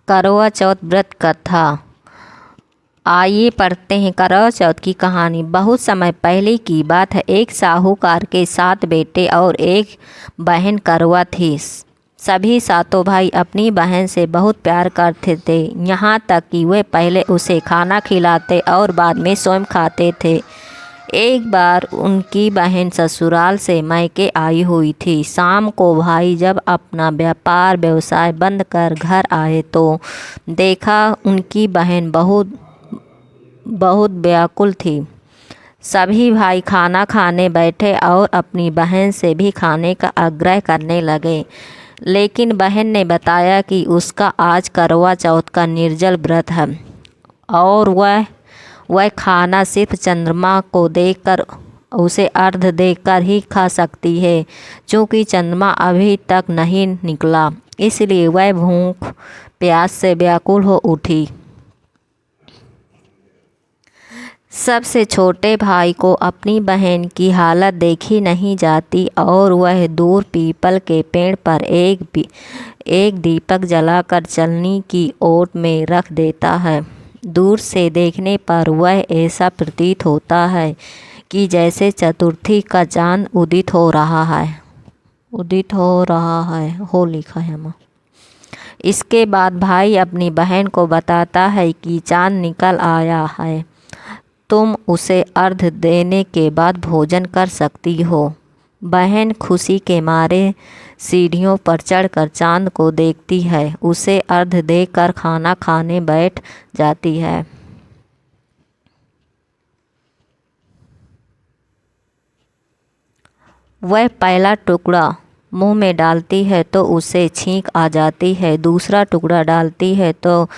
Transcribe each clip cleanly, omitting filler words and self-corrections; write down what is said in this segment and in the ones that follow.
करवा चौथ व्रत कथा। आइए पढ़ते हैं करवा चौथ की कहानी। बहुत समय पहले की बात है। एक साहूकार के 7 बेटे और एक बहन करवा थी। सभी सातों भाई अपनी बहन से बहुत प्यार करते थे, यहाँ तक कि वे पहले उसे खाना खिलाते और बाद में स्वयं खाते थे। एक बार उनकी बहन ससुराल से मायके आई हुई थी। शाम को भाई जब अपना व्यापार व्यवसाय बंद कर घर आए तो देखा उनकी बहन बहुत बहुत व्याकुल थी। सभी भाई खाना खाने बैठे और अपनी बहन से भी खाने का आग्रह करने लगे, लेकिन बहन ने बताया कि उसका आज करवा चौथ का निर्जल व्रत है और वह खाना सिर्फ चंद्रमा को देखकर उसे अर्घ देकर ही खा सकती है। चूँकि चंद्रमा अभी तक नहीं निकला, इसलिए वह भूख प्यास से व्याकुल हो उठी। सबसे छोटे भाई को अपनी बहन की हालत देखी नहीं जाती और वह दूर पीपल के पेड़ पर एक दीपक जलाकर चलनी की ओट में रख देता है। दूर से देखने पर वह ऐसा प्रतीत होता है कि जैसे चतुर्थी का चांद उदित हो रहा है हो लिखा है माँ। इसके बाद भाई अपनी बहन को बताता है कि चांद निकल आया है, तुम उसे अर्घ देने के बाद भोजन कर सकती हो। बहन खुशी के मारे सीढ़ियों पर चढ़कर चांद को देखती है, उसे अर्घ देकर खाना खाने बैठ जाती है। वह पहला टुकड़ा मुंह में डालती है तो उसे छींक आ जाती है, दूसरा टुकड़ा डालती है तो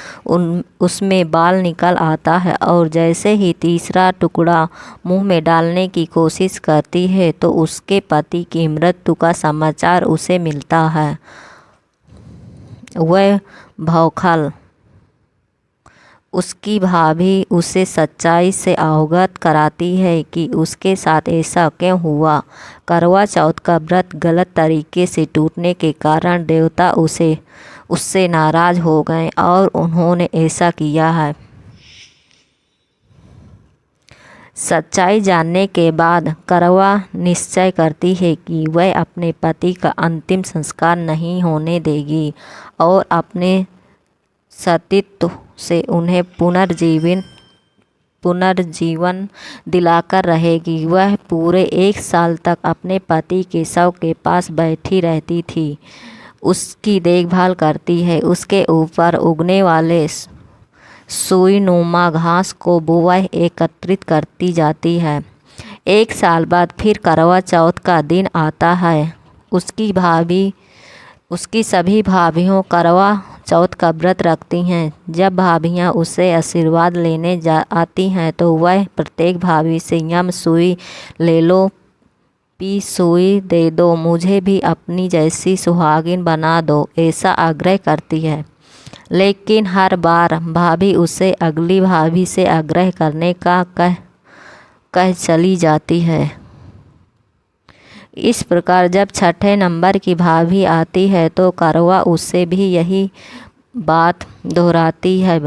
उसमें बाल निकल आता है और जैसे ही तीसरा टुकड़ा मुंह में डालने की कोशिश करती है तो उसके पति की मृत्यु का समाचार उसे मिलता है। वह भौंकल उसकी भाभी उसे सच्चाई से अवगत कराती है कि उसके साथ ऐसा क्यों हुआ। करवा चौथ का व्रत गलत तरीके से टूटने के कारण देवता उससे नाराज हो गए और उन्होंने ऐसा किया है। सच्चाई जानने के बाद करवा निश्चय करती है कि वह अपने पति का अंतिम संस्कार नहीं होने देगी और अपने सतीत्व से उन्हें पुनर्जीवन दिलाकर रहेगी। वह पूरे 1 साल तक अपने पति के शव के पास बैठी रहती थी, उसकी देखभाल करती है, उसके ऊपर उगने वाले सुईनुमा घास को वह एकत्रित करती जाती है। 1 साल बाद फिर करवा चौथ का दिन आता है। उसकी सभी भाभियों करवा चौथ का व्रत रखती हैं। जब भाभियाँ उसे आशीर्वाद लेने आती हैं तो वह प्रत्येक भाभी से यम सुई ले लो, पी सुई दे दो, मुझे भी अपनी जैसी सुहागिन बना दो, ऐसा आग्रह करती है। लेकिन हर बार भाभी उसे अगली भाभी से आग्रह करने का कह चली जाती है। इस प्रकार जब 6ठे नंबर की भाभी आती है तो करवा उससे भी यही बात दोहराती है।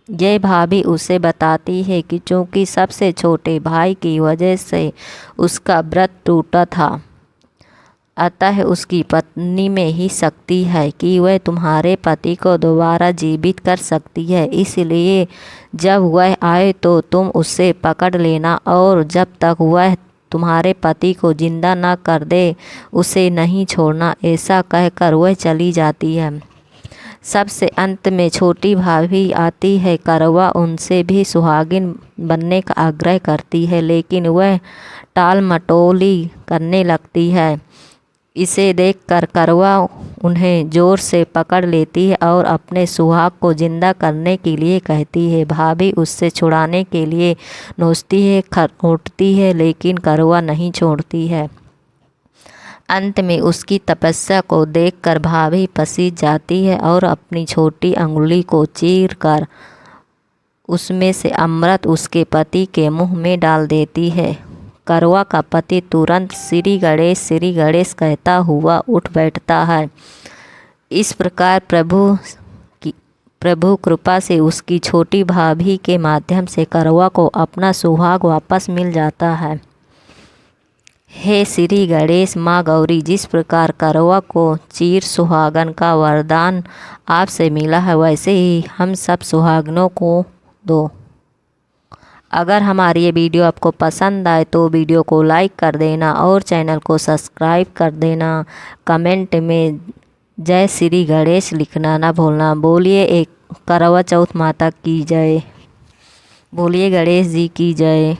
यह भाभी उसे बताती है कि चूँकि सबसे छोटे भाई की वजह से उसका व्रत टूटा था, अतः उसकी पत्नी में ही शक्ति है कि वह तुम्हारे पति को दोबारा जीवित कर सकती है। इसलिए जब वह आए तो तुम उसे पकड़ लेना और जब तक वह तुम्हारे पति को जिंदा न कर दे उसे नहीं छोड़ना। ऐसा कहकर वह चली जाती है। सबसे अंत में छोटी भाभी आती है। करवा उनसे भी सुहागिन बनने का आग्रह करती है, लेकिन वह टाल मटोली करने लगती है। इसे देखकर करवा उन्हें ज़ोर से पकड़ लेती है और अपने सुहाग को जिंदा करने के लिए कहती है। भाभी उससे छुड़ाने के लिए नोचती है, खरोटती है, लेकिन करवा नहीं छोड़ती है। अंत में उसकी तपस्या को देखकर भाभी पसीज जाती है और अपनी छोटी अंगुली को चीर कर उसमें से अमृत उसके पति के मुंह में डाल देती है। करवा का पति तुरंत श्री गणेश कहता हुआ उठ बैठता है। इस प्रकार प्रभु कृपा से उसकी छोटी भाभी के माध्यम से करवा को अपना सुहाग वापस मिल जाता है। हे श्री गणेश माँ गौरी, जिस प्रकार करवा को चीर सुहागन का वरदान आपसे मिला है, वैसे ही हम सब सुहागनों को दो। अगर हमारी ये वीडियो आपको पसंद आए तो वीडियो को लाइक कर देना और चैनल को सब्सक्राइब कर देना। कमेंट में जय श्री गणेश लिखना ना भूलना। बोलिए एक करवा चौथ माता की जय। बोलिए गणेश जी की जय।